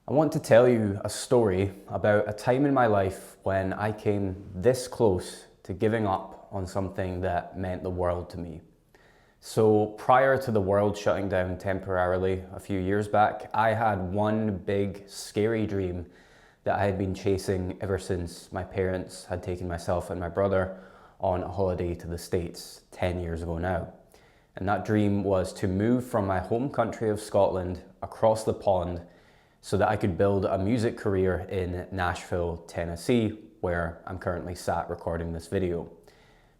I want to tell you a story about a time in my life when I came this close to giving up on something that meant the world to me. So prior to the world shutting down temporarily a few years back, I had one big scary dream that I had been chasing ever since my parents had taken myself and my brother on a holiday to the States 10 years ago now. And that dream was to move from my home country of Scotland across the pond so that I could build a music career in Nashville, Tennessee, where I'm currently sat recording this video.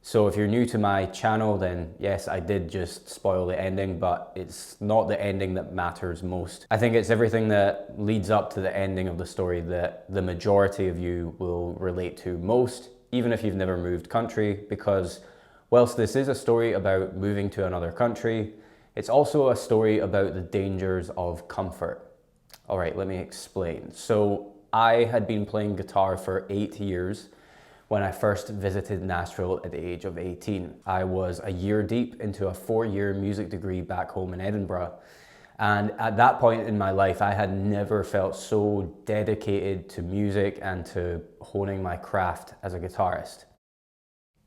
So if you're new to my channel, then yes, I did just spoil the ending, but it's not the ending that matters most. I think it's everything that leads up to the ending of the story that the majority of you will relate to most, even if you've never moved country, because whilst this is a story about moving to another country, it's also a story about the dangers of comfort. All right, let me explain. So I had been playing guitar for 8 years when I first visited Nashville at the age of 18. I was a year deep into a 4-year music degree back home in Edinburgh. And at that point in my life, I had never felt so dedicated to music and to honing my craft as a guitarist.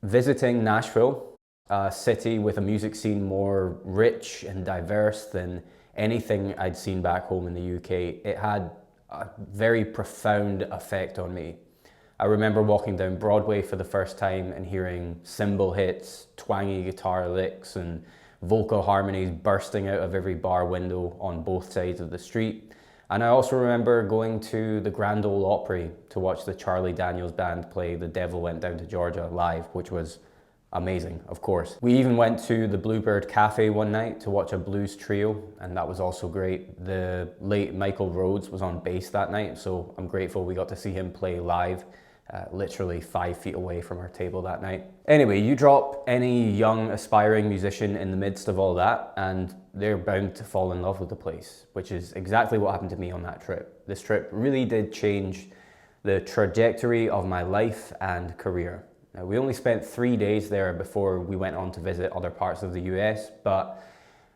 Visiting Nashville, a city with a music scene more rich and diverse than anything I'd seen back home in the UK, it had a very profound effect on me. I remember walking down Broadway for the first time and hearing cymbal hits, twangy guitar licks, and vocal harmonies bursting out of every bar window on both sides of the street. And I also remember going to the Grand Ole Opry to watch the Charlie Daniels Band play The Devil Went Down to Georgia live, which was amazing, of course. We even went to the Bluebird Cafe one night to watch a blues trio, and that was also great. The late Michael Rhodes was on bass that night, so I'm grateful we got to see him play live, literally 5 feet away from our table that night. Anyway, you drop any young aspiring musician in the midst of all that, and they're bound to fall in love with the place, which is exactly what happened to me on that trip. This trip really did change the trajectory of my life and career. Now, we only spent 3 days there before we went on to visit other parts of the US, but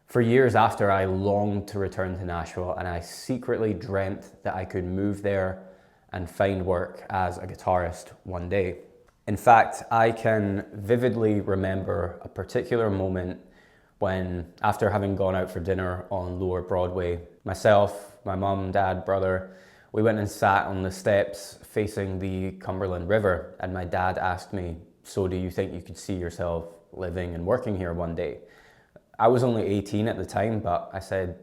for years after, I longed to return to Nashville, and I secretly dreamt that I could move there and find work as a guitarist one day. In fact, I can vividly remember a particular moment when, after having gone out for dinner on Lower Broadway, myself, my mum, dad, brother, we went and sat on the steps facing the Cumberland River, and my dad asked me, "So do you think you could see yourself living and working here one day?" I was only 18 at the time, but I said,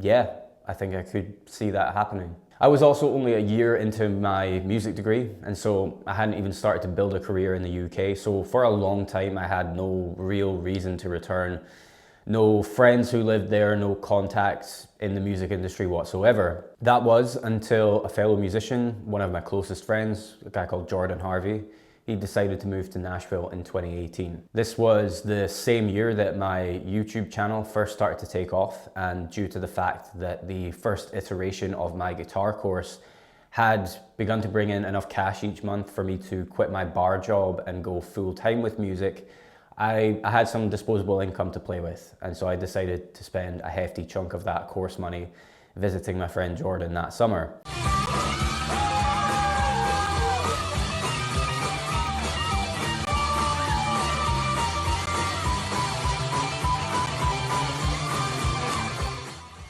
yeah, I think I could see that happening. I was also only a year into my music degree, and so I hadn't even started to build a career in the UK, so for a long time I had no real reason to return. No friends who lived there, no contacts in the music industry whatsoever. That was until a fellow musician, one of my closest friends, a guy called Jordan Harvey, he decided to move to Nashville in 2018. This was the same year that my YouTube channel first started to take off, and due to the fact that the first iteration of my guitar course had begun to bring in enough cash each month for me to quit my bar job and go full time with music, I had some disposable income to play with, and so I decided to spend a hefty chunk of that course money visiting my friend Jordan that summer.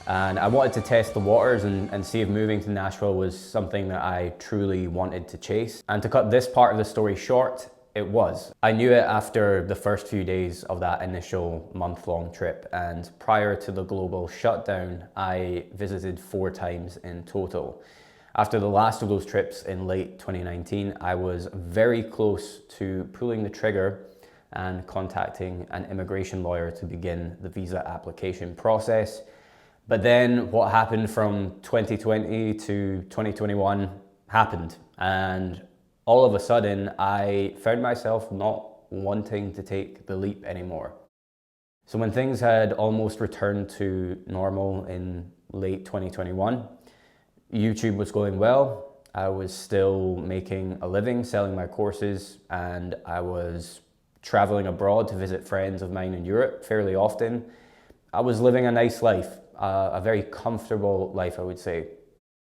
And I wanted to test the waters and see if moving to Nashville was something that I truly wanted to chase. And to cut this part of the story short, it was. I knew it after the first few days of that initial month-long trip, and prior to the global shutdown, I visited 4 times in total. After the last of those trips in late 2019, I was very close to pulling the trigger and contacting an immigration lawyer to begin the visa application process. But then what happened from 2020 to 2021 happened, and all of a sudden, I found myself not wanting to take the leap anymore. So when things had almost returned to normal in late 2021, YouTube was going well. I was still making a living selling my courses, and I was traveling abroad to visit friends of mine in Europe fairly often. I was living a nice life, a very comfortable life, I would say.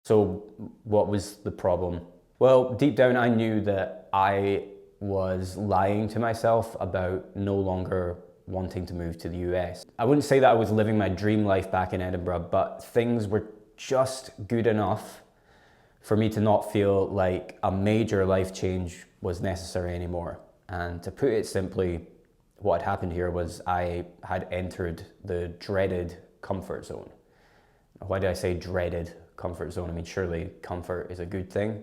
So what was the problem? Well, deep down I knew that I was lying to myself about no longer wanting to move to the US. I wouldn't say that I was living my dream life back in Edinburgh, but things were just good enough for me to not feel like a major life change was necessary anymore. And to put it simply, what had happened here was I had entered the dreaded comfort zone. Why did I say dreaded comfort zone? I mean, surely comfort is a good thing.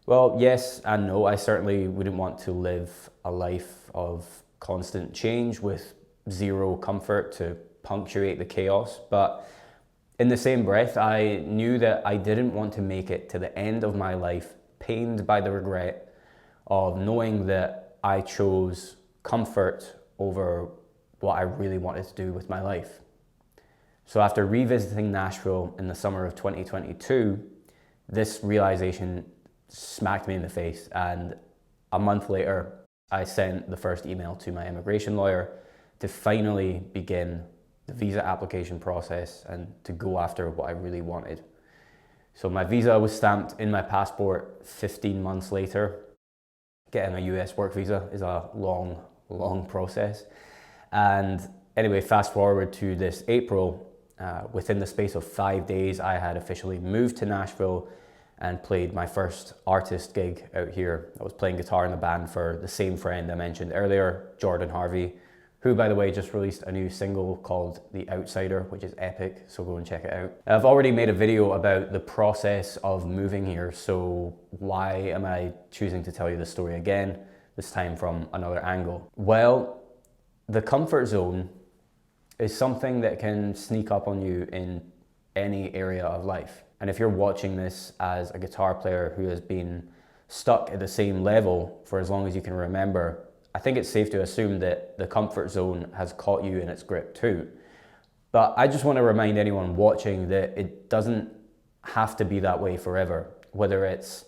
Well, yes and no. I certainly wouldn't want to live a life of constant change with zero comfort to punctuate the chaos. But in the same breath, I knew that I didn't want to make it to the end of my life pained by the regret of knowing that I chose comfort over what I really wanted to do with my life. So after revisiting Nashville in the summer of 2022, this realization smacked me in the face, and a month later, I sent the first email to my immigration lawyer to finally begin the visa application process and to go after what I really wanted. So my visa was stamped in my passport 15 months later. Getting a US work visa is a long process. And anyway, fast forward to this April, within the space of 5 days, I had officially moved to Nashville and played my first artist gig out here. I was playing guitar in a band for the same friend I mentioned earlier, Jordan Harvey, who, by the way, just released a new single called The Outsider, which is epic, so go and check it out. I've already made a video about the process of moving here, so why am I choosing to tell you this story again, this time from another angle? Well, the comfort zone is something that can sneak up on you in any area of life. And if you're watching this as a guitar player who has been stuck at the same level for as long as you can remember, I think it's safe to assume that the comfort zone has caught you in its grip too. But I just want to remind anyone watching that it doesn't have to be that way forever. Whether it's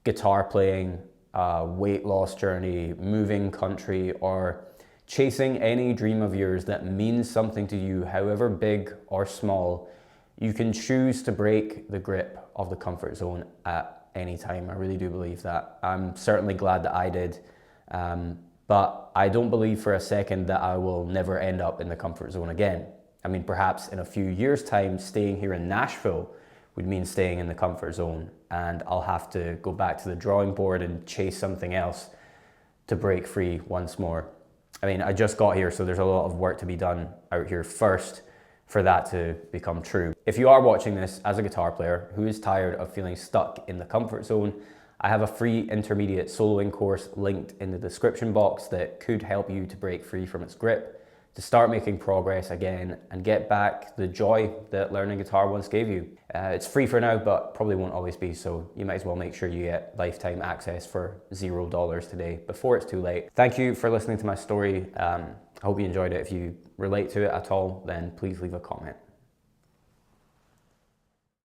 guitar playing, a weight loss journey, moving country, or chasing any dream of yours that means something to you, however big or small, you can choose to break the grip of the comfort zone at any time. I really do believe that. I'm certainly glad that I did. But I don't believe for a second that I will never end up in the comfort zone again. I mean, perhaps in a few years' time, staying here in Nashville would mean staying in the comfort zone, and I'll have to go back to the drawing board and chase something else to break free once more. I mean, I just got here, so there's a lot of work to be done out here first for that to become true. If you are watching this as a guitar player who is tired of feeling stuck in the comfort zone, I have a free intermediate soloing course linked in the description box that could help you to break free from its grip, to start making progress again and get back the joy that learning guitar once gave you. It's free for now, but probably won't always be, so you might as well make sure you get lifetime access for $0 today before it's too late. Thank you for listening to my story. I hope you enjoyed it. If you relate to it at all, then please leave a comment.